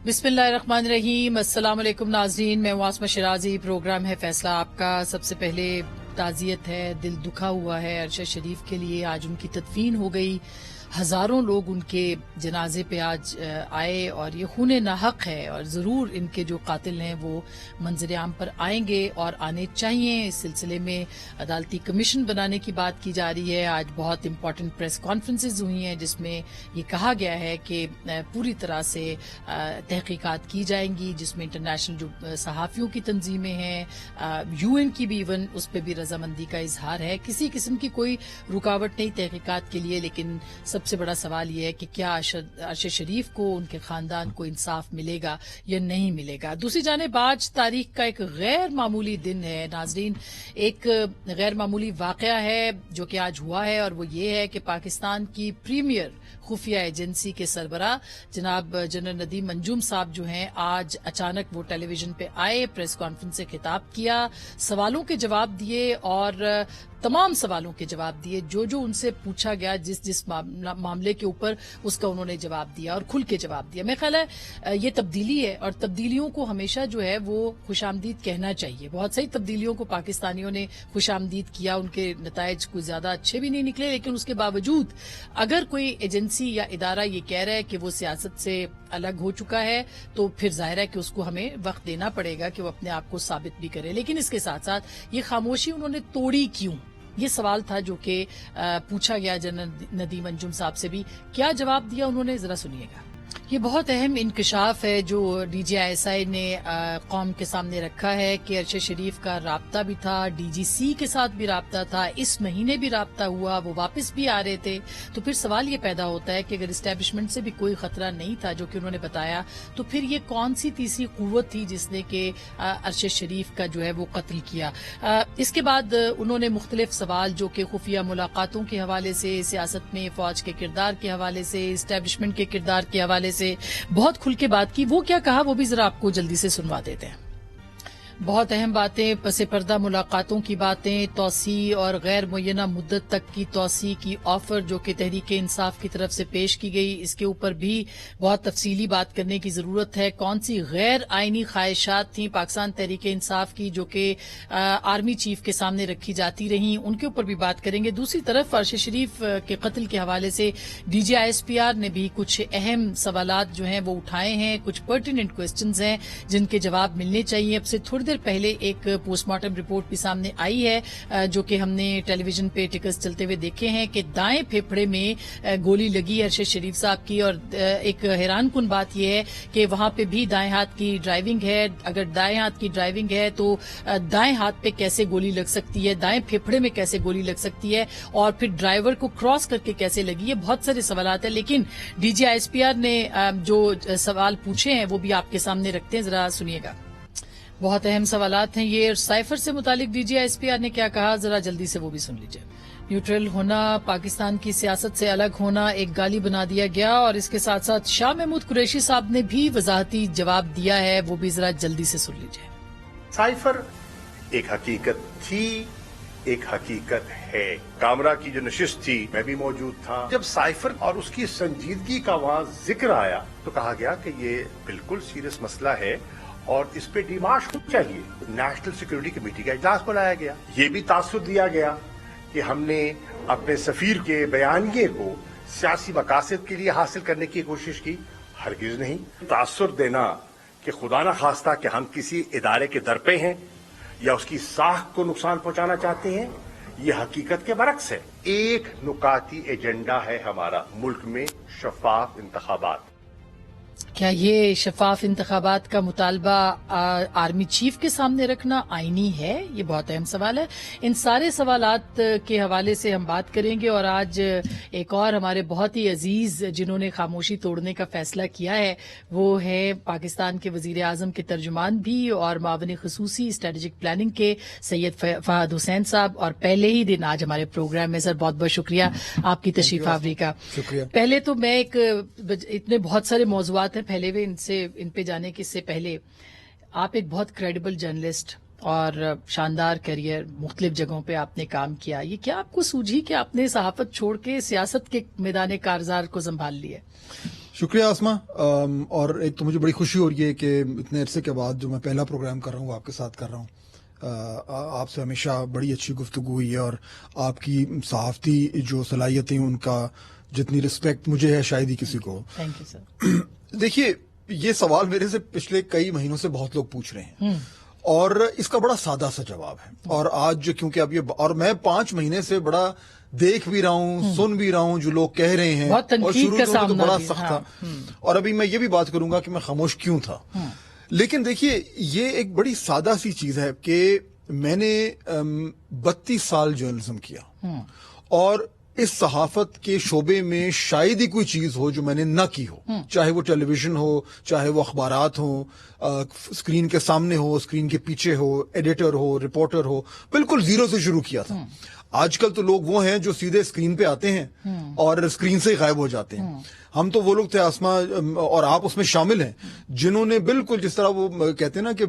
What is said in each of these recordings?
بسم اللہ الرحمن الرحیم. السلام علیکم ناظرین, میں واسمہ شرازی. پروگرام ہے فیصلہ آپ کا. سب سے پہلے تعزیت ہے, دل دکھا ہوا ہے ارشد شریف کے لیے. آج ان کی تدفین ہو گئی. ہزاروں لوگ ان کے جنازے پہ آج آئے اور یہ خون ناحق ہے, اور ضرور ان کے جو قاتل ہیں وہ منظر عام پر آئیں گے اور آنے چاہیے. اس سلسلے میں عدالتی کمیشن بنانے کی بات کی جا رہی ہے. آج بہت امپورٹنٹ پریس کانفرنسز ہوئی ہیں جس میں یہ کہا گیا ہے کہ پوری طرح سے تحقیقات کی جائیں گی, جس میں انٹرنیشنل جو صحافیوں کی تنظیمیں ہیں, یو این کی بھی ایون اس پہ بھی رضامندی کا اظہار ہے. کسی قسم کی کوئی رکاوٹ نہیں تحقیقات کے لیے, لیکن سب سے بڑا سوال یہ ہے کہ کیا ارشد شریف کو, ان کے خاندان کو انصاف ملے گا یا نہیں ملے گا. دوسری جانب آج تاریخ کا ایک غیر معمولی دن ہے ناظرین. ایک غیر معمولی واقعہ ہے جو کہ آج ہوا ہے, اور وہ یہ ہے کہ پاکستان کی پریمیئر خفیہ ایجنسی کے سربراہ جناب جنرل ندیم انجم صاحب جو ہیں, آج اچانک وہ ٹیلی ویژن پہ آئے, پریس کانفرنس سے خطاب کیا, سوالوں کے جواب دیے اور تمام سوالوں کے جواب دیے. جو ان سے پوچھا گیا, جس معاملے کے اوپر, اس کا انہوں نے جواب دیا اور کھل کے جواب دیا. میرا خیال ہے یہ تبدیلی ہے, اور تبدیلیوں کو ہمیشہ جو ہے وہ خوش آمدید کہنا چاہیے. بہت سی تبدیلیوں کو پاکستانیوں نے خوش آمدید کیا, ان کے نتائج کوئی زیادہ اچھے بھی نہیں نکلے, لیکن اس کے باوجود اگر کوئی ایجنسی یا ادارہ یہ کہہ رہا ہے کہ وہ سیاست سے الگ ہو چکا ہے, تو پھر ظاہر ہے کہ اس کو ہمیں وقت دینا پڑے گا کہ وہ اپنے آپ کو ثابت بھی کرے. لیکن اس کے ساتھ ساتھ یہ خاموشی انہوں نے توڑی کیوں, یہ سوال تھا جو کہ پوچھا گیا جنرل ندیم انجم صاحب سے بھی. کیا جواب دیا انہوں نے, ذرا سنیے گا. یہ بہت اہم انکشاف ہے جو D G I S I نے قوم کے سامنے رکھا ہے کہ ارشد شریف کا رابطہ بھی تھا, ڈی جی سی کے ساتھ بھی رابطہ تھا, اس مہینے بھی رابطہ ہوا, وہ واپس بھی آ رہے تھے. تو پھر سوال یہ پیدا ہوتا ہے کہ اگر اسٹیبلشمنٹ سے بھی کوئی خطرہ نہیں تھا جو کہ انہوں نے بتایا, تو پھر یہ کون سی تیسری قوت تھی جس نے کہ ارشد شریف کا جو ہے وہ قتل کیا. اس کے بعد انہوں نے مختلف سوال جو کہ خفیہ ملاقاتوں کے حوالے سے, سیاست میں فوج کے کردار کے حوالے سے, اسٹیبلشمنٹ کے کردار کے حوالے سے بہت کھل کے بات کی. وہ کیا کہا وہ بھی ذرا آپ کو جلدی سے سنوا دیتے ہیں. بہت اہم باتیں, پس پردہ ملاقاتوں کی باتیں, توسیع اور غیر معینہ مدت تک کی توسیع کی آفر جو کہ تحریک انصاف کی طرف سے پیش کی گئی, اس کے اوپر بھی بہت تفصیلی بات کرنے کی ضرورت ہے. کون سی غیر آئینی خواہشات تھیں پاکستان تحریک انصاف کی جو کہ آرمی چیف کے سامنے رکھی جاتی رہیں, ان کے اوپر بھی بات کریں گے. دوسری طرف ارشد شریف کے قتل کے حوالے سے D G I S P R نے بھی کچھ اہم سوالات جو ہیں وہ اٹھائے ہیں, کچھ پرٹیننٹ کوسچنز ہیں جن کے جواب ملنے چاہیے. اب سے تھوڑی دیر پہلے ایک پوسٹ مارٹم رپورٹ بھی سامنے آئی ہے جو کہ ہم نے ٹیلی ویژن پہ ٹکرز چلتے ہوئے دیکھے ہیں کہ دائیں پھیپھڑے میں گولی لگی ارشد شریف صاحب کی. اور ایک حیران کن بات یہ ہے کہ وہاں پہ بھی دائیں ہاتھ کی ڈرائیونگ ہے. اگر دائیں ہاتھ کی ڈرائیونگ ہے تو دائیں ہاتھ پہ کیسے گولی لگ سکتی ہے, دائیں پھیپھڑے میں کیسے گولی لگ سکتی ہے, اور پھر ڈرائیور کو کراس کر کے کیسے لگی. یہ بہت سارے سوالات ہیں, لیکن D G I S P R نے جو سوال پوچھے ہیں وہ بھی آپ کے سامنے رکھتے ہیں, ذرا سنیے گا. بہت اہم سوالات ہیں یہ. سائفر سے متعلق D G I S P R نے کیا کہا, ذرا جلدی سے وہ بھی سن لیجیے. نیوٹرل ہونا, پاکستان کی سیاست سے الگ ہونا ایک گالی بنا دیا گیا, اور اس کے ساتھ ساتھ شاہ محمود قریشی صاحب نے بھی وضاحتی جواب دیا ہے, وہ بھی ذرا جلدی سے سن لیجیے. سائفر ایک حقیقت تھی, ایک حقیقت ہے. کامرا کی جو نشست تھی میں بھی موجود تھا. جب سائفر اور اس کی سنجیدگی کا وہاں ذکر آیا تو کہا گیا کہ یہ بالکل سیریس مسئلہ ہے اور اس پہ ڈیمارش ہونی چاہیے. نیشنل سیکورٹی کمیٹی کا اجلاس بلایا گیا. یہ بھی تاثر دیا گیا کہ ہم نے اپنے سفیر کے بیانیے کو سیاسی مقاصد کے لیے حاصل کرنے کی کوشش کی. ہرگز نہیں. تاثر دینا کہ خدا نہ خواستہ کہ ہم کسی ادارے کے در پہ ہیں یا اس کی ساکھ کو نقصان پہنچانا چاہتے ہیں, یہ حقیقت کے برعکس ہے. ایک نکاتی ایجنڈا ہے ہمارا ملک میں شفاف انتخابات. کیا یہ شفاف انتخابات کا مطالبہ آرمی چیف کے سامنے رکھنا آئینی ہے؟ یہ بہت اہم سوال ہے. ان سارے سوالات کے حوالے سے ہم بات کریں گے. اور آج ایک اور ہمارے بہت ہی عزیز جنہوں نے خاموشی توڑنے کا فیصلہ کیا ہے وہ ہے پاکستان کے وزیر اعظم کے ترجمان بھی اور معاون خصوصی اسٹریٹجک پلاننگ کے سید فہد حسین صاحب. اور پہلے ہی دن آج ہمارے پروگرام میں. سر بہت بہت شکریہ آپ کی تشریف آوری کا. پہلے تو میں اتنے بہت سارے موضوعات ہیں پھیلے ہوئے, ان پہ جانے کے سے پہلے آپ ایک بہت کریڈیبل جرنلسٹ اور شاندار کیریئر مختلف جگہوں پہ آپ نے کام کیا. یہ کیا آپ کو سوجھی کہ آپ نے صحافت چھوڑ کے سیاست کے میدان کارزار کو سنبھال لیا؟ شکریہ آسما. اور ایک تو مجھے بڑی خوشی ہو رہی ہے کہ اتنے عرصے کے بعد جو میں پہلا پروگرام کر رہا ہوں آپ کے ساتھ کر رہا ہوں. آپ سے ہمیشہ بڑی اچھی گفتگو ہوئی ہے اور آپ کی صحافتی جو صلاحیتیں ان کا جتنی رسپیکٹ مجھے ہے شاید ہی کسی کو. Thank you sir. دیکھیے یہ سوال میرے سے پچھلے کئی مہینوں سے بہت لوگ پوچھ رہے ہیں اور اس کا بڑا سادہ سا جواب ہے. اور آج کیونکہ اب یہ اور میں 5 مہینے سے بڑا دیکھ بھی رہا ہوں سن بھی رہا ہوں جو لوگ کہہ رہے ہیں اور شروع میں تو بڑا سخت تھا اور ابھی میں یہ بھی بات کروں گا کہ میں خاموش کیوں تھا. لیکن دیکھیے یہ ایک بڑی سادہ سی چیز ہے کہ میں نے 32 سال جرنلزم کیا اور اس صحافت کے شعبے میں شاید ہی کوئی چیز ہو جو میں نے نہ کی ہو, چاہے وہ ٹیلی ویژن ہو, چاہے وہ اخبارات ہوں, اسکرین کے سامنے ہو, اسکرین کے پیچھے ہو, ایڈیٹر ہو, رپورٹر ہو, بالکل زیرو سے شروع کیا تھا. آج کل تو لوگ وہ ہیں جو سیدھے اسکرین پہ آتے ہیں اور اسکرین سے ہی غائب ہو جاتے ہیں. ہم تو وہ لوگ تھے آسما اور آپ اس میں شامل ہیں جنہوں نے بالکل جس طرح وہ کہتے ہیں نا کہ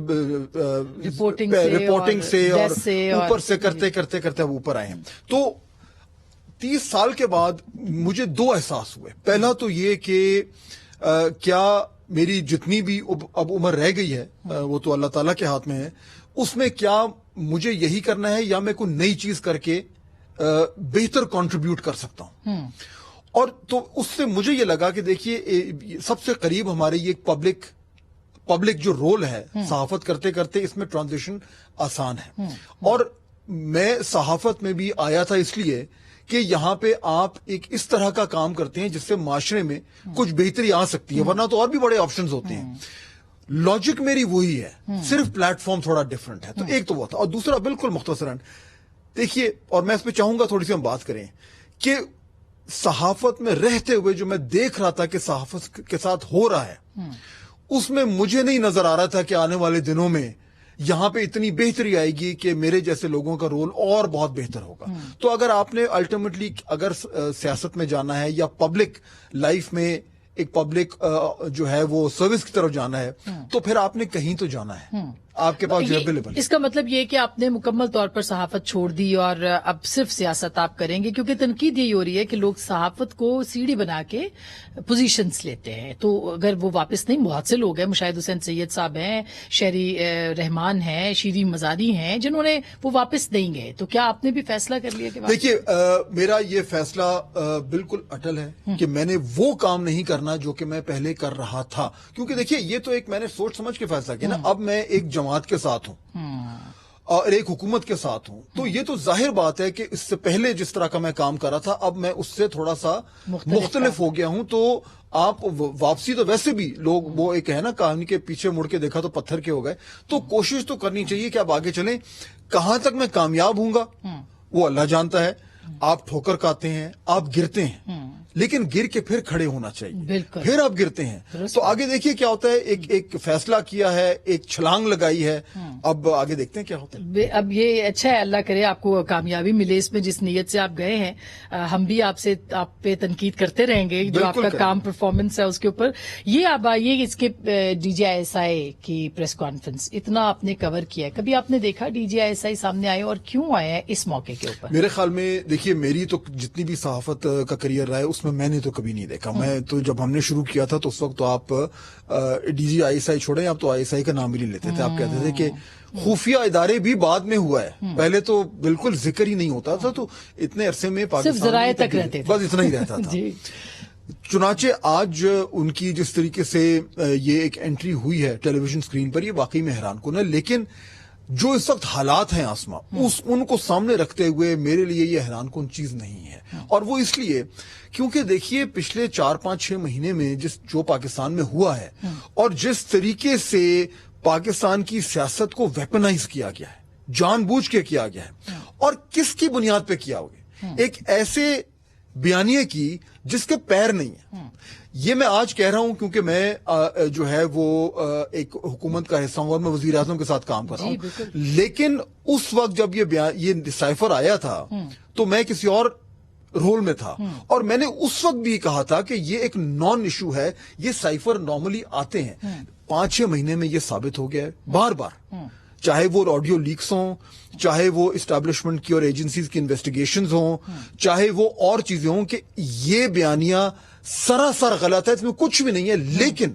رپورٹنگ سے اور اوپر سے کرتے کرتے کرتے اب اوپر آئے ہیں. تو 30 سال کے بعد مجھے 2 احساس ہوئے. پہلا تو یہ کہ کیا میری جتنی بھی اب عمر رہ گئی ہے وہ تو اللہ تعالیٰ کے ہاتھ میں ہے, اس میں کیا مجھے یہی کرنا ہے یا میں کوئی نئی چیز کر کے بہتر کنٹریبیوٹ کر سکتا ہوں. اور تو اس سے مجھے یہ لگا کہ دیکھیے سب سے قریب ہمارے یہ پبلک جو رول ہے صحافت کرتے کرتے اس میں ٹرانزیشن آسان ہے. اور میں صحافت میں بھی آیا تھا اس لیے کہ یہاں پہ آپ ایک اس طرح کا کام کرتے ہیں جس سے معاشرے میں کچھ بہتری آ سکتی ہے, ورنہ تو اور بھی بڑے آپشنز ہوتے ہیں. لاجک میری وہی ہے, صرف پلیٹ فارم تھوڑا ڈفرنٹ ہے. تو ایک تو وہ تھا, اور دوسرا بالکل مختصراً دیکھیے, اور میں اس پہ چاہوں گا تھوڑی سی ہم بات کریں کہ صحافت میں رہتے ہوئے جو میں دیکھ رہا تھا کہ صحافت کے ساتھ ہو رہا ہے اس میں مجھے نہیں نظر آ رہا تھا کہ آنے والے دنوں میں یہاں پہ اتنی بہتری آئے گی کہ میرے جیسے لوگوں کا رول اور بہت بہتر ہوگا. تو اگر آپ نے الٹیمیٹلی اگر سیاست میں جانا ہے یا پبلک لائف میں ایک پبلک جو ہے وہ سروس کی طرف جانا ہے تو پھر آپ نے کہیں تو جانا ہے, آپ کے پاس جو اویلیبل. اس کا مطلب یہ کہ آپ نے مکمل طور پر صحافت چھوڑ دی اور اب صرف سیاست آپ کریں گے, کیونکہ تنقید یہی ہو رہی ہے کہ لوگ صحافت کو سیڑھی بنا کے پوزیشنز لیتے ہیں. تو اگر وہ واپس نہیں, بہت سے لوگ ہیں, مشاہد حسین سید صاحب ہیں, شہری رحمان ہیں, شیرین مزاری ہیں, جنہوں نے وہ واپس نہیں گئے. تو کیا آپ نے بھی فیصلہ کر لیا کہ دیکھیے میرا یہ فیصلہ بالکل اٹل ہے کہ میں نے وہ کام نہیں کرنا جو کہ میں پہلے کر رہا تھا. کیونکہ دیکھیے یہ تو ایک میں نے سوچ سمجھ کے فیصلہ کیا نا, اب میں ایک جماعت کے ساتھ ہوں اور ایک حکومت کے ساتھ ہوں. تو یہ تو ظاہر بات ہے کہ اس سے پہلے جس طرح کا میں کام کر رہا تھا اب میں اس سے تھوڑا سا مختلف ہو گیا ہوں. تو آپ واپسی تو ویسے بھی لوگ وہ ایک ہے نا کہانی کے پیچھے مڑ کے دیکھا تو پتھر کے ہو گئے. تو کوشش تو کرنی چاہیے کہ آپ آگے چلیں. کہاں تک میں کامیاب ہوں گا وہ اللہ جانتا ہے. آپ ٹھوکر کھاتے ہیں, آپ گرتے ہیں, لیکن گر کے پھر کھڑے ہونا چاہیے, پھر آپ گرتے ہیں. تو آگے دیکھیے کیا ہوتا ہے. ایک فیصلہ کیا ہے, ایک چھلانگ لگائی ہے, اب آگے دیکھتے ہیں کیا ہوتا ہے. اب یہ اچھا ہے, اللہ کرے آپ کو کامیابی ملے اس میں جس نیت سے آپ گئے ہیں. ہم بھی آپ پہ تنقید کرتے رہیں گے جو آپ کا کام پرفارمنس ہے اس کے اوپر. یہ اب آئیے اس کے D G I S I کی پریس کانفرنس اتنا آپ نے کور کیا ہے, کبھی آپ نے دیکھا D G I S I سامنے آئے اور کیوں آئے ہیں اس موقع کے اوپر؟ میرے خیال میں دیکھیے میری تو جتنی بھی صحافت کا کریئر رہا ہے اس میں نے تو کبھی نہیں دیکھا. میں تو جب ہم نے شروع کیا تھا تو اس وقت تو آپ D G I S I چھوڑیں, آپ تو آئی ایس آئی کا نام بھی نہیں لیتے تھے. آپ کہتے تھے کہ خفیہ ادارے بھی بعد میں ہوا ہے, پہلے تو بالکل ذکر ہی نہیں ہوتا تھا. تو اتنے عرصے میں صرف ذرائع تک رہتے تھے, بس اتنا ہی رہتا تھا. چنانچہ آج ان کی جس طریقے سے یہ ایک انٹری ہوئی ہے ٹیلی ویژن اسکرین پر, یہ واقعی میں حیران کن ہے. لیکن جو اس وقت حالات ہیں آسما, ان کو سامنے رکھتے ہوئے میرے لیے یہ حیران کن چیز نہیں ہے. اور وہ اس لیے کیونکہ دیکھیے پچھلے 4-5-6 مہینے میں جو پاکستان میں ہوا ہے اور جس طریقے سے پاکستان کی سیاست کو ویپنائز کیا گیا ہے, جان بوجھ کے کیا گیا ہے, اور کس کی بنیاد پہ کیا ہوگا, ایک ایسے بیانیے کی جس کے پیر نہیں ہیں. یہ میں آج کہہ رہا ہوں کیونکہ میں جو ہے وہ ایک حکومت کا حصہ ہوں اور میں وزیر اعظم کے ساتھ کام کر رہا ہوں. لیکن اس وقت جب یہ سائفر آیا تھا تو میں کسی اور رول میں تھا, اور میں نے اس وقت بھی کہا تھا کہ یہ ایک نان ایشو ہے. یہ سائفر نارملی آتے ہیں, 5-6 مہینے میں یہ ثابت ہو گیا ہے بار بار, چاہے وہ آڈیو لیکس ہوں, چاہے وہ اسٹیبلشمنٹ کی اور ایجنسیز کی انویسٹیگیشنز ہوں, چاہے وہ اور چیزیں ہوں, کہ یہ بیانیہ سراسر غلط ہے, اس میں کچھ بھی نہیں ہے, لیکن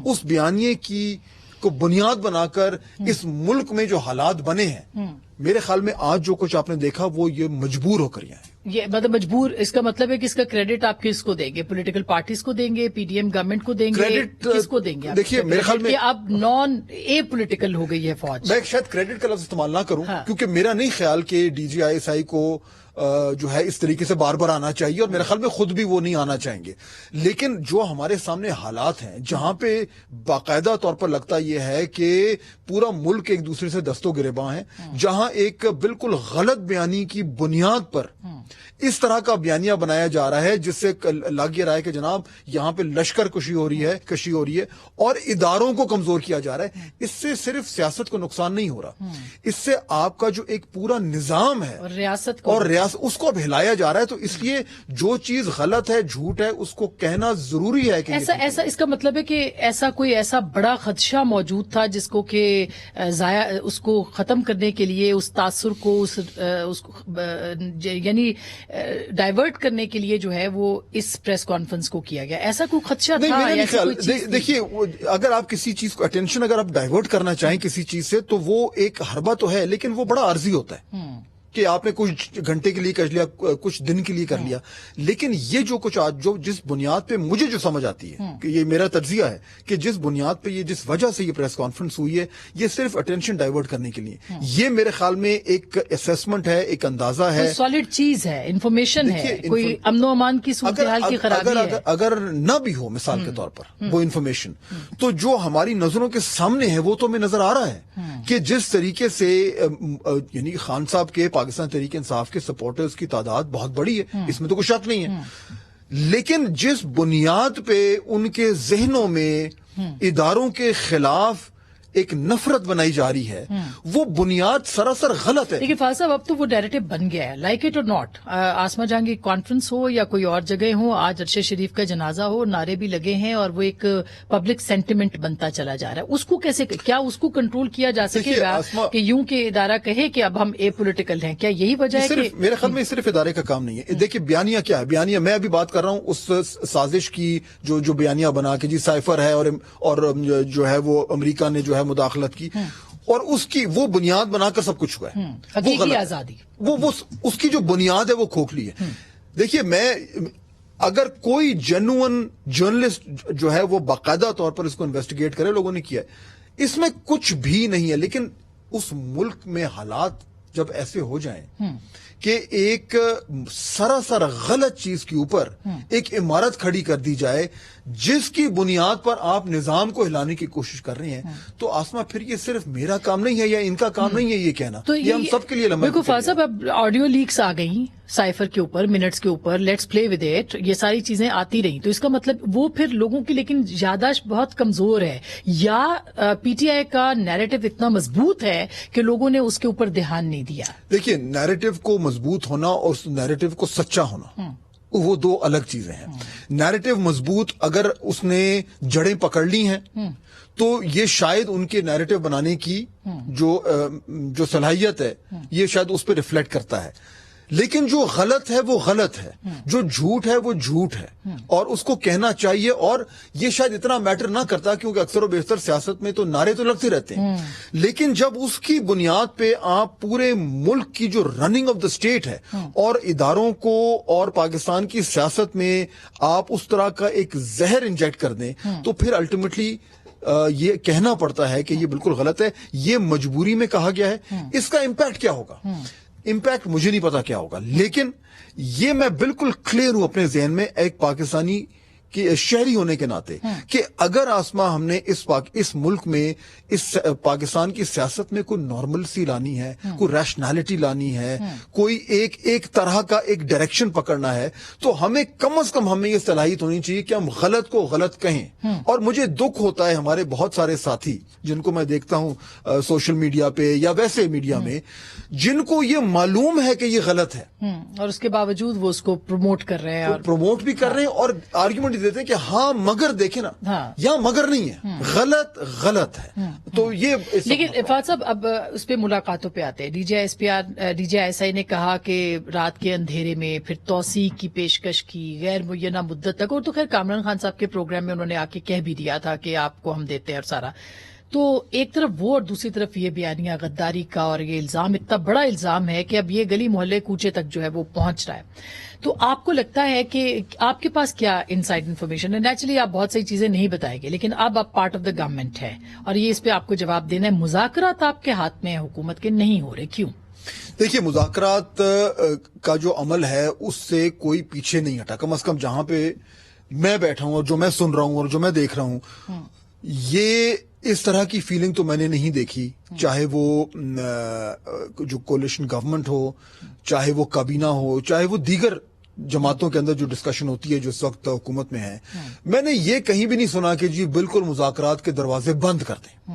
اس بیانیے کی کو بنیاد بنا کر اس ملک میں جو حالات بنے ہیں, میرے خیال میں آج جو کچھ آپ نے دیکھا وہ یہ مجبور ہو کر یہ یہ مطلب مجبور, اس کا مطلب ہے کہ اس کا کریڈٹ آپ کس کو دیں گے؟ پولیٹیکل پارٹیز کو دیں گے, پی ڈی ایم گورنمنٹ کو دیں گے, کس کو دیں گے؟ دیکھیے میرے خیال میں اب نان اے پولیٹیکل ہو گئی ہے فوج. میں شاید کریڈٹ کا لفظ استعمال نہ کروں, کیونکہ میرا نہیں خیال کہ D G I S I کو جو ہے اس طریقے سے بار بار آنا چاہیے, اور میرے خیال میں خود بھی وہ نہیں آنا چاہیں گے. لیکن جو ہمارے سامنے حالات ہیں جہاں پہ باقاعدہ طور پر لگتا یہ ہے کہ پورا ملک ایک دوسرے سے دستوں گریباں ہیں, جہاں ایک بالکل غلط بیانی کی بنیاد پر اس طرح کا بیانیہ بنایا جا رہا ہے جس سے لگ یہ رہا ہے کہ جناب یہاں پہ لشکر کشی ہو رہی ہے اور اداروں کو کمزور کیا جا رہا ہے. اس سے صرف سیاست کو نقصان نہیں ہو رہا, اس سے آپ کا جو ایک پورا نظام ہے اور ریاست اس کو اب ہلایا جا رہا ہے. تو اس لیے جو چیز غلط ہے, جھوٹ ہے, اس کو کہنا ضروری ہے کہ ایسا اس کا مطلب ہے کہ کوئی ایسا بڑا خدشہ موجود تھا جس کو کہ اس کو ختم کرنے کے لیے, اس تاثر کو یعنی ڈائیورٹ کرنے کے لیے جو ہے وہ اس پریس کانفرنس کو کیا گیا. ایسا کوئی خدشہ تھا؟ دیکھیے اگر آپ کسی چیز کو اٹینشن اگر آپ ڈائیورٹ کرنا چاہیں کسی چیز سے تو وہ ایک حربہ تو ہے, لیکن وہ بڑا عارضی ہوتا ہے کہ آپ نے کچھ گھنٹے کے لیے کر لیا, کچھ دن کے لیے کر لیا. لیکن یہ جو کچھ آج جس بنیاد پہ مجھے جو سمجھ آتی ہے کہ یہ میرا تجزیہ ہے کہ جس بنیاد پہ جس وجہ سے یہ پریس کانفرنس ہوئی ہے, یہ صرف اٹینشن ڈائیورٹ کرنے کے لیے. یہ میرے خیال میں ایک اسیسمنٹ ہے, ایک اندازہ ہے, سالڈ چیز ہے, انفارمیشن ہے, کوئی امن و امان کی صورتحال کی خرابی ہے. اگر نہ بھی ہو مثال کے طور پر وہ انفارمیشن, تو جو ہماری نظروں کے سامنے ہے وہ تو ہمیں نظر آ رہا ہے کہ جس طریقے سے یعنی خان صاحب کے پاکستان تحریک انصاف کے سپورٹرز کی تعداد بہت بڑی ہے, اس میں تو کوئی شک نہیں ہے, لیکن جس بنیاد پہ ان کے ذہنوں میں اداروں کے خلاف ایک نفرت بنائی جا رہی ہے وہ بنیاد سراسر غلط ہے. لیکن فاضل صاحب اب تو وہ ڈائریکٹو بن گیا ہے, لائک اٹ اور ناٹ. آسما جہاں کی کانفرنس ہو یا کوئی اور جگہ ہو, آج ارشد شریف کا جنازہ ہو, نعرے بھی لگے ہیں اور وہ ایک پبلک سینٹیمنٹ بنتا چلا جا رہا ہے. اس کو کیسے, کیا اس کو کنٹرول کیا جا سکے گا کہ یوں کہ ادارہ کہے کہ اب ہم اے پولیٹیکل ہیں؟ کیا یہی وجہ ہے کہ میرے خیال میں صرف ادارے کا کام نہیں ہے. دیکھیے بیانیہ کیا ہے, بیانیہ میں ابھی بات کر رہا ہوں اس سازش کی جو بیانیہ بنا کے سائفر ہے اور جو ہے وہ امریکہ نے جو ہے مداخلت کی, اور اس کی وہ بنیاد بنا کر سب کچھ ہوا ہے. حقیقی آزادی وہ اس کی جو بنیاد ہے وہ کھوکھلی ہے. دیکھیے اگر کوئی جینوئن جرنلسٹ جو ہے وہ باقاعدہ طور پر اس کو انویسٹیگیٹ کرے, لوگوں نے کیا ہے, اس میں کچھ بھی نہیں ہے. لیکن اس ملک میں حالات جب ایسے ہو جائیں کہ ایک سراسر غلط چیز کے اوپر ایک عمارت کھڑی کر دی جائے جس کی بنیاد پر آپ نظام کو ہلانے کی کوشش کر رہے ہیں, تو آسما پھر یہ صرف میرا کام نہیں ہے یا ان کا کام نہیں ہے یہ کہنا, تو یہ ہم سب کے لیے لمحہ. دیکھو فاضل صاحب, اب آڈیو لیکس آ گئی سائفر کے اوپر, منٹس کے اوپر, لیٹس پلے ود اٹ, یہ ساری چیزیں آتی رہی, تو اس کا مطلب وہ پھر لوگوں کی لیکن یادداشت بہت کمزور ہے, یا پی ٹی آئی کا نیریٹو اتنا مضبوط ہے کہ لوگوں نے اس کے اوپر دھیان نہیں دیا. دیکھیے نیریٹو کو مضبوط ہونا اور اس نیریٹو کو سچا ہونا وہ دو الگ چیزیں ہیں. نیریٹو مضبوط اگر اس نے جڑیں پکڑ لی ہیں تو یہ شاید ان کے نیریٹو بنانے کی جو صلاحیت ہے یہ شاید اس پہ ریفلیکٹ کرتا ہے. لیکن جو غلط ہے وہ غلط ہے, جو جھوٹ ہے وہ جھوٹ ہے, اور اس کو کہنا چاہیے. اور یہ شاید اتنا میٹر نہ کرتا کیونکہ اکثر و بیشتر سیاست میں تو نعرے تو لگتے رہتے ہیں, لیکن جب اس کی بنیاد پہ آپ پورے ملک کی جو رننگ آف دا اسٹیٹ ہے اور اداروں کو اور پاکستان کی سیاست میں آپ اس طرح کا ایک زہر انجیکٹ کر دیں, تو پھر الٹیمیٹلی یہ کہنا پڑتا ہے کہ یہ بالکل غلط ہے. یہ مجبوری میں کہا گیا ہے. اس کا امپیکٹ کیا ہوگا, امپیکٹ مجھے نہیں پتا کیا ہوگا, لیکن یہ میں بالکل کلیئر ہوں اپنے ذہن میں ایک پاکستانی کہ شہری ہونے کے ناطے کہ اگر آسما ہم نے اس ملک میں اس پاکستان کی سیاست میں کوئی نارمل سی لانی ہے, کوئی ریشنالٹی لانی ہے, کوئی ایک طرح کا ایک ڈائریکشن پکڑنا ہے, تو ہمیں کم از کم ہمیں یہ صلاحیت ہونی چاہیے کہ ہم غلط کو غلط کہیں. اور مجھے دکھ ہوتا ہے ہمارے بہت سارے ساتھی جن کو میں دیکھتا ہوں سوشل میڈیا پہ یا ویسے میڈیا میں, جن کو یہ معلوم ہے کہ یہ غلط ہے اور اس کے باوجود وہ اس کو پروموٹ کر رہے ہیں, پروموٹ بھی کر رہے ہیں اور آرگیومنٹ دیتے ہیں کہ ہاں مگر دیکھیں نا یا مگر نہیں ہے, غلط ہے. تو یہ لیکن افاد صاحب اب اس پہ ملاقاتوں پہ آتے ہیں. ڈی جے ایس آئی نے کہا کہ رات کے اندھیرے میں پھر توسیع کی پیشکش کی غیر معینہ مدت تک, اور تو خیر کامران خان صاحب کے پروگرام میں انہوں نے آ کے کہہ بھی دیا تھا کہ آپ کو ہم دیتے ہیں اور سارا. تو ایک طرف وہ اور دوسری طرف یہ بیانیہ غداری کا, اور یہ الزام اتنا بڑا الزام ہے کہ اب یہ گلی محلے کوچے تک جو ہے وہ پہنچ رہا ہے. تو آپ کو لگتا ہے کہ آپ کے پاس کیا انسائڈ انفارمیشن ہے؟ نیچرلی آپ بہت ساری چیزیں نہیں بتائیں گے, لیکن اب آپ پارٹ آف دا گورنمنٹ ہے اور یہ اس پہ آپ کو جواب دینا ہے. مذاکرات آپ کے ہاتھ میں حکومت کے نہیں ہو رہے, کیوں؟ دیکھیے, مذاکرات کا جو عمل ہے اس سے کوئی پیچھے نہیں ہٹا. کم از کم جہاں پہ میں بیٹھا ہوں اور جو میں سن رہا ہوں اور جو میں دیکھ رہا ہوں, یہ اس طرح کی فیلنگ تو میں نے نہیں دیکھی. چاہے وہ جو کولیشن گورنمنٹ ہو, چاہے وہ کابینہ ہو, چاہے وہ دیگر جماعتوں کے اندر جو ڈسکشن ہوتی ہے جو اس وقت حکومت میں ہے, میں نے یہ کہیں بھی نہیں سنا کہ جی بالکل مذاکرات کے دروازے بند کر دیں.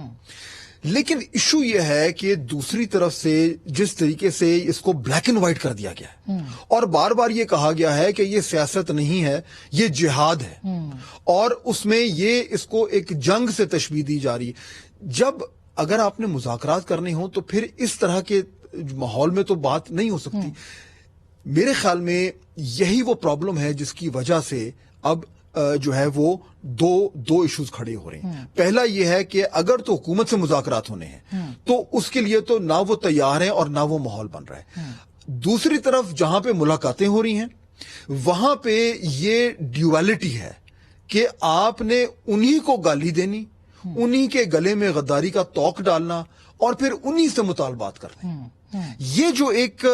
لیکن ایشو یہ ہے کہ دوسری طرف سے جس طریقے سے اس کو بلیک اینڈ وائٹ کر دیا گیا ہے, اور بار بار یہ کہا گیا ہے کہ یہ سیاست نہیں ہے, یہ جہاد ہے, اور اس میں یہ اس کو ایک جنگ سے تشبیہ دی جا رہی ہے. جب اگر آپ نے مذاکرات کرنے ہوں تو پھر اس طرح کے ماحول میں تو بات نہیں ہو سکتی. میرے خیال میں یہی وہ پرابلم ہے جس کی وجہ سے اب جو ہے وہ دو ایشوز کھڑے ہو رہے ہیں. پہلا یہ ہے کہ اگر تو حکومت سے مذاکرات ہونے ہیں تو اس کے لیے تو نہ وہ تیار ہیں اور نہ وہ ماحول بن رہا ہے. دوسری طرف جہاں پہ ملاقاتیں ہو رہی ہیں وہاں پہ یہ ڈیویلٹی ہے کہ آپ نے انہی کو گالی دینی, انہی کے گلے میں غداری کا توق ڈالنا اور پھر انہی سے مطالبات کرنے. یہ جو ایک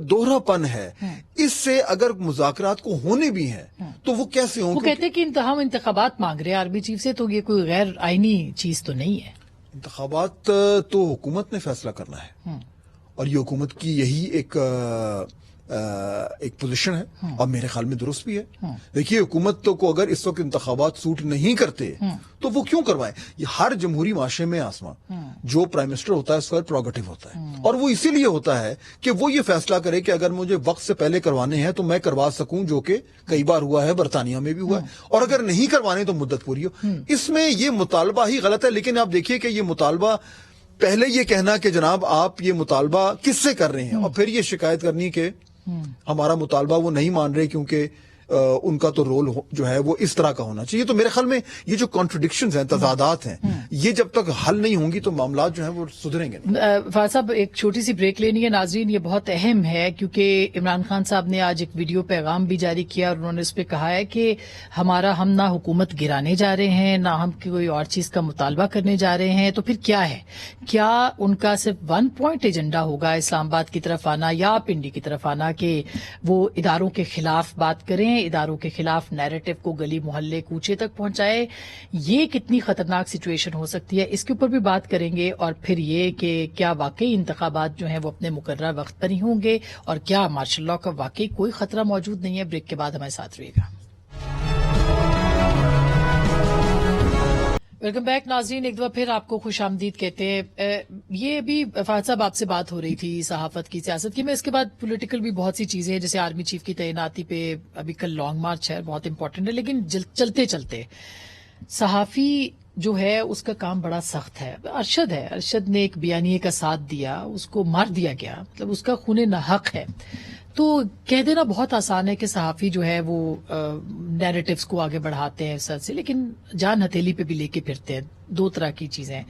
دوہرا پن ہے, اس سے اگر مذاکرات کو ہونے بھی ہیں تو وہ کیسے ہوں؟ وہ کہتے ہیں کہ ہم انتخابات مانگ رہے ہیں آرمی چیف سے, تو یہ کوئی غیر آئینی چیز تو نہیں ہے. انتخابات تو حکومت نے فیصلہ کرنا ہے, اور یہ حکومت کی یہی ایک پوزیشن ہے, اور میرے خیال میں درست بھی ہے. دیکھیے, حکومت تو کو اگر اس وقت انتخابات سوٹ نہیں کرتے تو وہ کیوں کروائیں؟ یہ ہر جمہوری معاشرے میں آسمان جو پرائم منسٹر ہوتا ہے اس کا پروگیٹو ہوتا ہے, اور وہ اسی لیے ہوتا ہے کہ وہ یہ فیصلہ کرے کہ اگر مجھے وقت سے پہلے کروانے ہیں تو میں کروا سکوں, جو کہ کئی بار ہوا ہے, برطانیہ میں بھی ہوا ہے, اور اگر نہیں کروانے تو مدت پوری ہو. اس میں یہ مطالبہ ہی غلط ہے. لیکن آپ دیکھیے کہ یہ مطالبہ, پہلے یہ کہنا کہ جناب آپ یہ مطالبہ کس سے کر رہے ہیں, اور پھر یہ شکایت کرنی کہ ہمارا مطالبہ وہ نہیں مان رہے کیونکہ ان کا تو رول جو ہے وہ اس طرح کا ہونا چاہیے. تو میرے خیال میں یہ جو کانٹرڈکشنز ہیں, تضادات ہیں, یہ جب تک حل نہیں ہوں گی تو معاملات جو ہیں وہ سدھریں گے نہیں. فاضل صاحب, ایک چھوٹی سی بریک لینی ہے. ناظرین, یہ بہت اہم ہے کیونکہ عمران خان صاحب نے آج ایک ویڈیو پیغام بھی جاری کیا, اور انہوں نے اس پہ کہا ہے کہ ہم نہ حکومت گرانے جا رہے ہیں, نہ ہم کوئی اور چیز کا مطالبہ کرنے جا رہے ہیں. تو پھر کیا ہے؟ کیا ان کا صرف 1 پوائنٹ ایجنڈا ہوگا, اسلام آباد کی طرف آنا یا پنڈی کی طرف آنا, کہ وہ اداروں کے خلاف بات کریں, اداروں کے خلاف نیریٹو کو گلی محلے کوچے تک پہنچائے؟ یہ کتنی خطرناک سچویشن ہو سکتی ہے, اس کے اوپر بھی بات کریں گے. اور پھر یہ کہ کیا واقعی انتخابات جو ہیں وہ اپنے مقررہ وقت پر ہی ہوں گے, اور کیا مارشل لاء کا واقعی کوئی خطرہ موجود نہیں ہے؟ بریک کے بعد ہمارے ساتھ رہیے گا. ویلکم بیک ناظرین, ایک دفعہ پھر آپ کو خوش آمدید کہتے ہیں. یہ بھی فاضل صاحب آپ سے بات ہو رہی تھی صحافت کی, سیاست کی. میں اس کے بعد پولیٹیکل بھی بہت سی چیزیں ہیں, جیسے آرمی چیف کی تعیناتی پہ ابھی کل لانگ مارچ ہے, بہت امپورٹنٹ ہے. لیکن چلتے چلتے صحافی جو ہے اس کا کام بڑا سخت ہے. ارشد نے ایک بیانیے کا ساتھ دیا, اس کو مار دیا گیا, مطلب اس کا خون ناحق ہے. تو کہہ دینا بہت آسان ہے کہ صحافی جو ہے وہ نیریٹیوز کو آگے بڑھاتے ہیں سر سے, لیکن جان ہتھیلی پہ بھی لے کے پھرتے ہیں. 2 طرح کی چیزیں.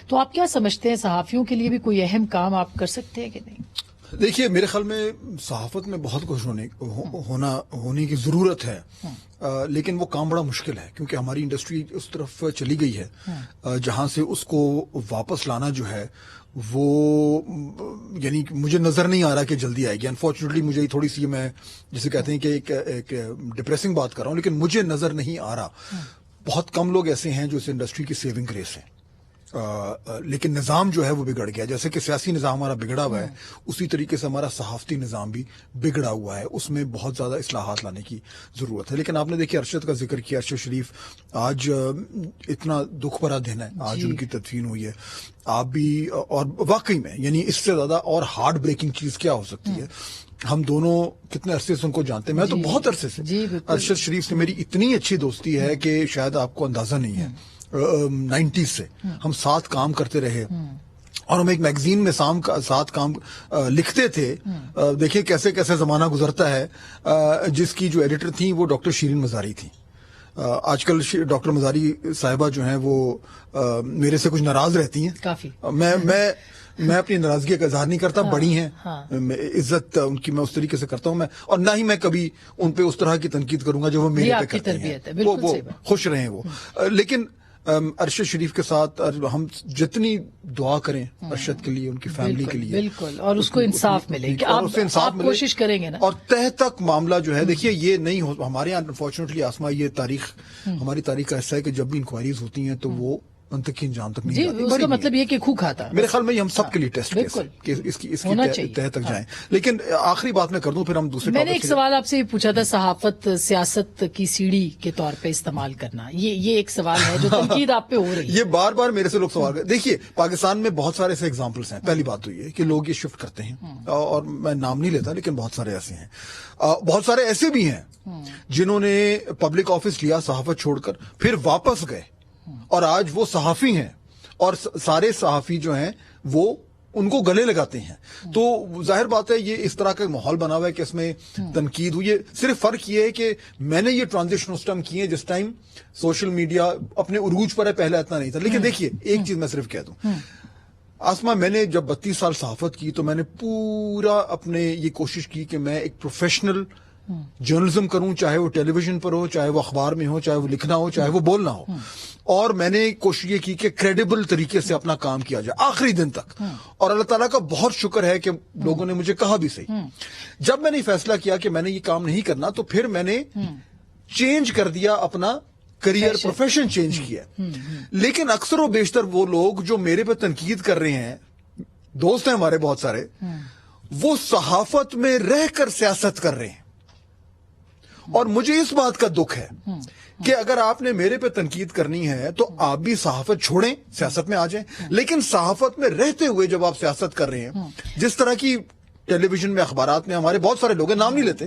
تو آپ کیا سمجھتے ہیں, صحافیوں کے لیے بھی کوئی اہم کام آپ کر سکتے ہیں کہ نہیں؟ دیکھیے, میرے خیال میں صحافت میں بہت کچھ ہونے کی ضرورت ہے, لیکن وہ کام بڑا مشکل ہے کیونکہ ہماری انڈسٹری اس طرف چلی گئی ہے جہاں سے اس کو واپس لانا جو ہے وہ, یعنی مجھے نظر نہیں آ رہا کہ جلدی آئے گی. انفارچونیٹلی مجھے تھوڑی سی, میں جسے کہتے ہیں کہ ایک ڈپریسنگ بات کر رہا ہوں, لیکن مجھے نظر نہیں آ رہا. بہت کم لوگ ایسے ہیں جو اس انڈسٹری کی سیونگ گریس ہیں, لیکن نظام جو ہے وہ بگڑ گیا. جیسے کہ سیاسی نظام ہمارا بگڑا ہوا ہے, اسی طریقے سے ہمارا صحافتی نظام بھی بگڑا ہوا ہے. اس میں بہت زیادہ اصلاحات لانے کی ضرورت ہے. لیکن آپ نے دیکھیے ارشد کا ذکر کیا, ارشد شریف آج اتنا دکھ بھرا دن ہے, آج ان کی تدفین ہوئی ہے. آپ بھی, اور واقعی میں یعنی اس سے زیادہ اور ہارڈ بریکنگ چیز کیا ہو سکتی ہے. ہم دونوں کتنے عرصے سے ان کو جانتے ہیں. میں تو بہت عرصے سے. ارشد شریف سے میری اتنی اچھی دوستی ہے کہ شاید آپ کو اندازہ نہیں ہے. 90s سے ہم ساتھ کام کرتے رہے اور ہم ایک میگزین میں ساتھ کام لکھتے تھے. دیکھیں کیسے کیسے زمانہ گزرتا ہے. جس کی جو ایڈیٹر تھیں وہ ڈاکٹر شیرین مزاری تھیں. آج کل ڈاکٹر مزاری صاحبہ جو ہیں وہ میرے سے کچھ ناراض رہتی ہیں کافی. میں اپنی ناراضگی کا اظہار نہیں کرتا. بڑی ہیں, عزت ان کی میں اس طریقے سے کرتا ہوں میں, اور نہ ہی میں کبھی ان پہ اس طرح کی تنقید کروں گا جو وہ میرے پہ کرتے ہیں. وہ خوش رہیں وہ. لیکن ارشد شریف کے ساتھ ہم جتنی دعا کریں ارشد کے لیے, ان کی فیملی کے لیے, بالکل, اور اس کو انصاف ملے کہ آپ کوشش کریں گے نا. اور تہ تک معاملہ جو ہے, دیکھیے یہ نہیں ہو ہمارے یہاں انفارچونیٹلی آسما, یہ تاریخ ہماری تاریخ کا ایسا ہے کہ جب بھی انکوائریز ہوتی ہیں تو وہ منطقی انجام تک نہیں جاتی. اس کا مطلب یہ کہ کھو کھاتا. میرے خیال میں یہ ہم سب کے لیے ٹیسٹ کہ اس کی تہ تک جائیں. لیکن آخری بات میں کر دوں, پھر ہم دوسرے. میں نے ایک سوال آپ سے یہ پوچھا تھا, صحافت سیاست کی سیڑھی کے طور پہ استعمال کرنا, یہ ایک سوال ہے جو تنقید آپ پہ ہو رہی ہے. یہ بار بار میرے سے لوگ سوال کرتے. دیکھیے پاکستان میں بہت سارے ایسے ایگزامپلس ہیں. پہلی بات تو یہ کہ لوگ یہ شفٹ کرتے ہیں, اور میں نام نہیں لیتا لیکن بہت سارے ایسے ہیں. بہت سارے ایسے بھی ہیں جنہوں نے پبلک آفس لیا صحافت چھوڑ کر, پھر واپس گئے اور آج وہ صحافی ہیں, اور سارے صحافی جو ہیں وہ ان کو گلے لگاتے ہیں. تو ظاہر بات ہے یہ اس طرح کا ماحول بنا ہوا ہے کہ اس میں تنقید ہوئی ہے. صرف فرق یہ ہے کہ میں نے یہ ٹرانزیشن اس ٹائم کی ہے جس ٹائم سوشل میڈیا اپنے عروج پر ہے, پہلے اتنا نہیں تھا. لیکن دیکھیے ایک چیز میں صرف کہہ دوں, آسما میں نے جب 32 سال صحافت کی تو میں نے پورا اپنے یہ کوشش کی کہ میں ایک پروفیشنل جرنلزم کروں, چاہے وہ ٹیلی ویژن پر ہو, چاہے وہ اخبار میں ہو, چاہے وہ لکھنا ہو, چاہے وہ بولنا ہو. اور میں نے کوشش یہ کی کہ کریڈیبل طریقے سے اپنا کام کیا جائے آخری دن تک. اور اللہ تعالیٰ کا بہت شکر ہے کہ لوگوں نے مجھے کہا بھی صحیح. جب میں نے فیصلہ کیا کہ میں نے یہ کام نہیں کرنا, تو پھر میں نے چینج کر دیا اپنا کریئر, پروفیشن چینج کیا. لیکن اکثر و بیشتر وہ لوگ جو میرے پہ تنقید کر رہے ہیں, دوست ہیں ہمارے بہت سارے, وہ صحافت میں رہ کر سیاست کر رہے ہیں. اور مجھے اس بات کا دکھ ہے کہ اگر آپ نے میرے پہ تنقید کرنی ہے تو آپ بھی صحافت چھوڑیں, سیاست میں آ جائیں. لیکن صحافت میں رہتے ہوئے جب آپ سیاست کر رہے ہیں, جس طرح کی ٹیلی ویژن میں, اخبارات میں ہمارے بہت سارے لوگ ہیں, نام نہیں لیتے,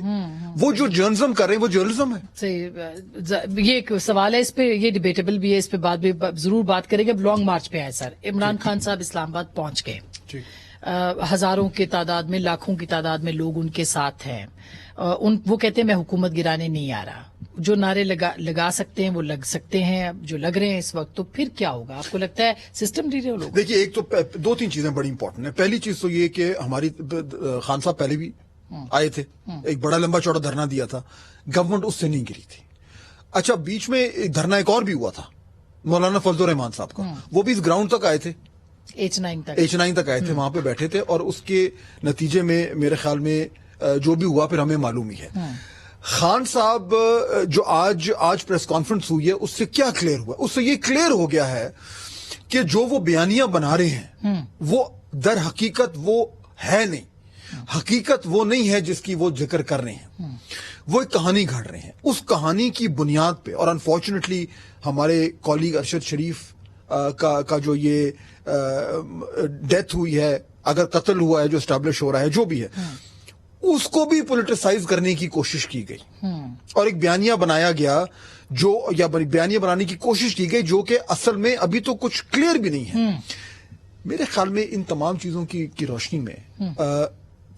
وہ جو جرنلزم کر رہے ہیں وہ جرنلزم ہے. صحیح, یہ ایک سوال ہے, اس پہ یہ ڈیبیٹیبل بھی ہے, اس پہ بعد بھی ضرور بات کریں گے. لانگ مارچ پہ آئے سر, عمران خان صاحب اسلام آباد پہنچ گئے, ہزاروں کی تعداد میں, لاکھوں کی تعداد میں لوگ ان کے ساتھ ہیں. وہ کہتے ہیں میں حکومت گرانے نہیں آ رہا. جو نعرے لگا سکتے ہیں وہ لگ سکتے ہیں, جو لگ رہے ہیں اس وقت. تو پھر کیا ہوگا آپ کو لگتا ہے سسٹم ڈیریل ہوگا؟ دیکھیے ایک تو 2-3 چیزیں بڑی امپورٹنٹ ہیں. پہلی چیز تو یہ کہ ہماری خان صاحب پہلے بھی آئے تھے, ایک بڑا لمبا چوڑا دھرنا دیا تھا, گورنمنٹ اس سے نہیں گری تھی. اچھا بیچ میں ایک دھرنا ایک اور بھی ہوا تھا مولانا فضل الرحمان صاحب کا, وہ بھی اس گراؤنڈ تک آئے تھے, H9 تک آئے تھے, وہاں پہ بیٹھے تھے, اور اس کے نتیجے میں میرے خیال میں جو بھی ہوا پھر ہمیں معلوم ہی ہے. خان صاحب جو آج پریس کانفرنس ہوئی ہے, اس سے کیا کلیئر ہوا؟ اس سے یہ کلیئر ہو گیا ہے کہ جو وہ بیانیاں بنا رہے ہیں وہ در حقیقت وہ ہے نہیں. حقیقت وہ نہیں ہے جس کی وہ ذکر کر رہے ہیں. وہ ایک کہانی گھڑ رہے ہیں. اس کہانی کی بنیاد پہ, اور انفارچونیٹلی ہمارے کولیگ ارشد شریف کا جو یہ ڈیتھ ہوئی ہے, اگر قتل ہوا ہے جو اسٹیبلش ہو رہا ہے, جو بھی ہے, اس کو بھی پولیٹیسائز کرنے کی کوشش کی گئی, اور ایک بیانیہ بنایا گیا یا بیانیہ بنانے کی کوشش کی گئی جو کہ اصل میں ابھی تو کچھ کلیئر بھی نہیں ہے. میرے خیال میں ان تمام چیزوں کی روشنی میں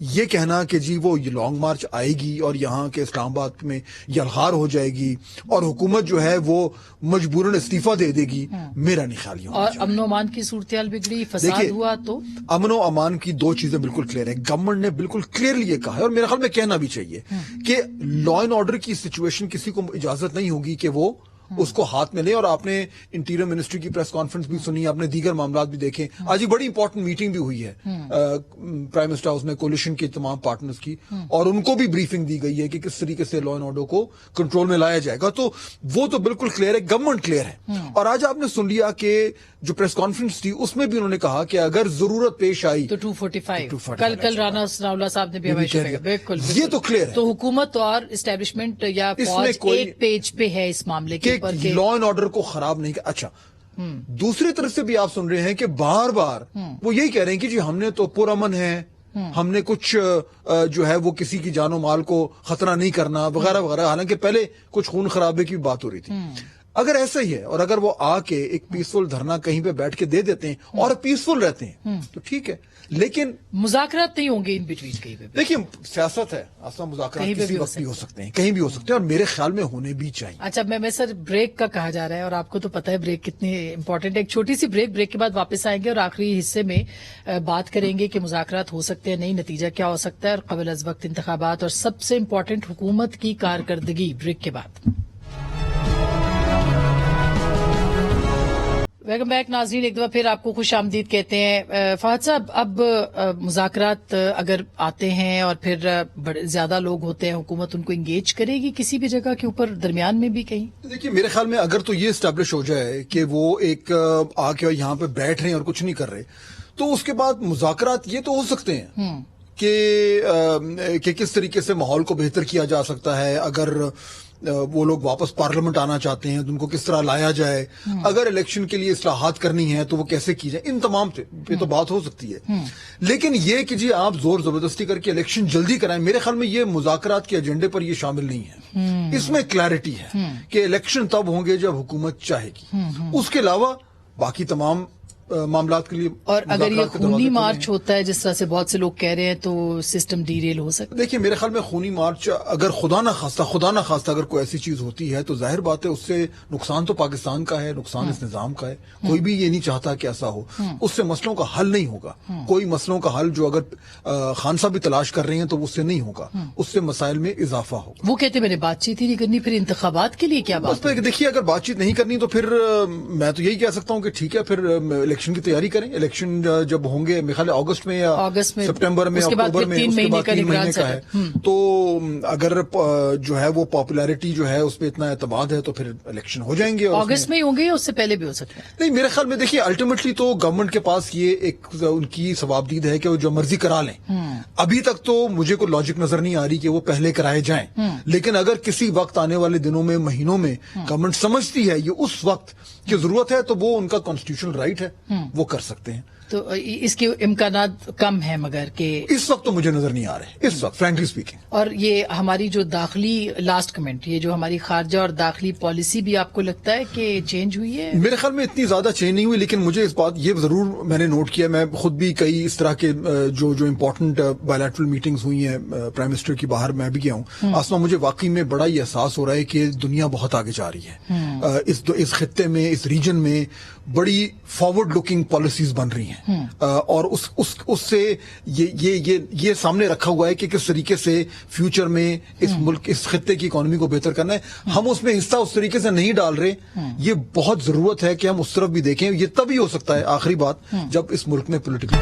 یہ کہنا کہ جی وہ یہ لانگ مارچ آئے گی اور یہاں کے اسلام آباد میں یلغار ہو جائے گی اور حکومت جو ہے وہ مجبوراً استعفیٰ دے دے گی, میرا نہیں خیال. اور امن و امان کی صورتحال بگڑی, فساد ہوا, تو امن و امان کی 2 چیزیں بالکل کلیئر ہیں. گورنمنٹ نے بالکل کلیئرلی یہ کہا ہے, اور میرے خیال میں کہنا بھی چاہیے, کہ لا اینڈ آرڈر کی سچویشن کسی کو اجازت نہیں ہوگی کہ وہ اس کو ہاتھ میں لے. اور آپ نے انٹیریئر منسٹری کی پریس کانفرنس بھی سنی, آپ نے دیگر معاملات بھی دیکھے. آج ایک بڑی امپورٹنٹ میٹنگ بھی ہوئی ہے پرائم منسٹر ہاؤس میں کولیشن کے تمام پارٹنرز کی, اور ان کو بھی بریفنگ دی گئی ہے کہ کس طریقے سے لا اینڈ آرڈر کو کنٹرول میں لایا جائے گا. تو وہ تو بالکل کلیئر ہے, گورنمنٹ کلیئر ہے. اور آج آپ نے سن لیا کہ جو پریس کانفرنس تھی اس میں بھی انہوں نے کہا کہ اگر ضرورت پیش آئی تو 245 کل رانا ثناء اللہ صاحب نے بھی بالکل, یہ تو کلیئر ہے. تو حکومت اور اسٹیبلشمنٹ یا فوج ایک پیج پہ ہے اس معاملے کے اوپر کہ لا اینڈ آرڈر کو خراب نہیں کیا. اچھا دوسری طرف سے بھی آپ سن رہے ہیں کہ بار بار وہ یہی کہہ رہے ہیں کہ جی ہم نے تو پرامن ہے, ہم نے کچھ جو ہے وہ کسی کی جان و مال کو خطرہ نہیں کرنا وغیرہ وغیرہ، حالانکہ پہلے کچھ خون خرابے کی بات ہو رہی تھی. اگر ایسا ہی ہے اور اگر وہ آ کے ایک پیسفل دھرنا کہیں پہ بیٹھ کے دے دیتے ہیں اور پیسفل رہتے ہیں تو ٹھیک ہے، لیکن مذاکرات نہیں ہوں گے ان بٹوین کہیں پہ. دیکھیں سیاست ہے، اصلا مذاکرات کسی وقت بھی ہو سکتے ہیں، کہیں بھی ہو سکتے ہیں، اور میرے خیال میں ہونے بھی چاہیے. اچھا میں سر بریک کا کہا جا رہا ہے اور آپ کو تو پتہ ہے بریک کتنی امپورٹنٹ ہے. ایک چھوٹی سی بریک کے بعد واپس آئیں گے اور آخری حصے میں بات کریں گے کہ مذاکرات ہو سکتے ہیں، نہیں نتیجہ کیا ہو سکتا ہے، اور قبل از وقت انتخابات اور سب سے امپورٹنٹ حکومت کی کارکردگی. بریک کے بعد ویلکم بیک ناظرین، ایک دفعہ پھر آپ کو خوش آمدید کہتے ہیں. فہد صاحب، اب مذاکرات اگر آتے ہیں اور پھر زیادہ لوگ ہوتے ہیں، حکومت ان کو انگیج کرے گی کسی بھی جگہ کے اوپر، درمیان میں بھی کہیں؟ دیکھیے میرے خیال میں اگر تو یہ اسٹیبلش ہو جائے کہ وہ ایک آ کے یہاں پہ بیٹھ رہے ہیں اور کچھ نہیں کر رہے، تو اس کے بعد مذاکرات یہ تو ہو سکتے ہیں کہ کس طریقے سے ماحول کو بہتر کیا جا سکتا ہے. اگر وہ لوگ واپس پارلیمنٹ آنا چاہتے ہیں تو ان کو کس طرح لایا جائے، اگر الیکشن کے لیے اصلاحات کرنی ہے تو وہ کیسے کی جائے، ان تمام پہ تو بات ہو سکتی ہے. لیکن یہ کہ جی آپ زور زبردستی کر کے الیکشن جلدی کرائیں، میرے خیال میں یہ مذاکرات کے ایجنڈے پر یہ شامل نہیں ہے. اس میں کلیئرٹی ہے کہ الیکشن تب ہوں گے جب حکومت چاہے گی، اس کے علاوہ باقی تمام معاملات کے لیے. اور اگر یہ خونی مارچ ہوتا ہے جس طرح سے بہت سے لوگ کہہ رہے ہیں تو سسٹم ڈی ریل ہو سکتا ہے. دیکھیے میرے خیال میں خونی مارچ اگر خدا نہ خواستہ اگر کوئی ایسی چیز ہوتی ہے تو ظاہر بات ہے اس سے نقصان تو پاکستان کا ہے، نقصان اس نظام کا ہے. کوئی بھی یہ نہیں چاہتا کہ ایسا ہو. اس سے مسئلوں کا حل نہیں ہوگا. کوئی مسئلوں کا حل جو اگر خان صاحب بھی تلاش کر رہے ہیں تو اس سے نہیں ہوگا، اس سے مسائل میں اضافہ ہوگا. وہ کہتے میں نے بات چیت ہی نہیں کرنی، پھر انتخابات کے لیے کیا بات؟ دیکھیے اگر بات چیت نہیں کرنی تو پھر میں تو یہی کہہ سکتا ہوں کہ ٹھیک ہے، پھر الیکشن کی تیاری کریں. الیکشن جب ہوں گے میرے خیال اگست میں یا سپٹمبر میں، اکتوبر میں، اس کے بعد 3 مہینے کا ہے. تو اگر جو ہے وہ پاپولیرٹی جو ہے اس پہ اتنا اعتماد ہے تو پھر الیکشن ہو جائیں گے. اگست میں ہی ہوں گے یا اس سے پہلے بھی ہو سکتا ہے؟ نہیں میرے خیال میں دیکھیے الٹیمیٹلی تو گورنمنٹ کے پاس یہ ایک ان کی ثوابدید ہے کہ وہ جو مرضی کرا لیں. ابھی تک تو مجھے کوئی لاجک نظر نہیں آ رہی کہ وہ پہلے کرائے جائیں، لیکن اگر کسی وقت آنے والے دنوں میں، مہینوں میں گورنمنٹ سمجھتی ہے یہ اس وقت کی ضرورت ہے تو وہ ان کا کانسٹیٹیوشنل رائٹ ہے، وہ کر سکتے ہیں. تو اس کے امکانات کم ہیں مگر کہ اس وقت تو مجھے نظر نہیں آ رہے اس وقت فرینکلی اسپیکنگ. اور یہ ہماری جو داخلی لاسٹ کمنٹ، یہ جو ہماری خارجہ اور داخلی پالیسی بھی آپ کو لگتا ہے کہ چینج ہوئی ہے؟ میرے خیال میں اتنی زیادہ چینج نہیں ہوئی، لیکن مجھے اس بات یہ ضرور میں نے نوٹ کیا، میں خود بھی کئی اس طرح کے جو امپورٹنٹ بائیلیٹرل میٹنگز ہوئی ہیں پرائم منسٹر کی، باہر میں بھی گیا ہوں. آسما مجھے واقعی میں بڑا ہی احساس ہو رہا ہے کہ دنیا بہت آگے جا رہی ہے. اس خطے میں، اس ریجن میں بڑی فارورڈ لکنگ پالیسیز بن رہی ہیں، اور اس سے یہ سامنے رکھا ہوا ہے کہ کس طریقے سے فیوچر میں اس ملک، اس خطے کی اکانومی کو بہتر کرنا ہے. ہم اس میں حصہ اس طریقے سے نہیں ڈال رہے. یہ بہت ضرورت ہے کہ ہم اس طرف بھی دیکھیں. یہ تبھی ہو سکتا ہے، آخری بات، جب اس ملک میں پولیٹیکل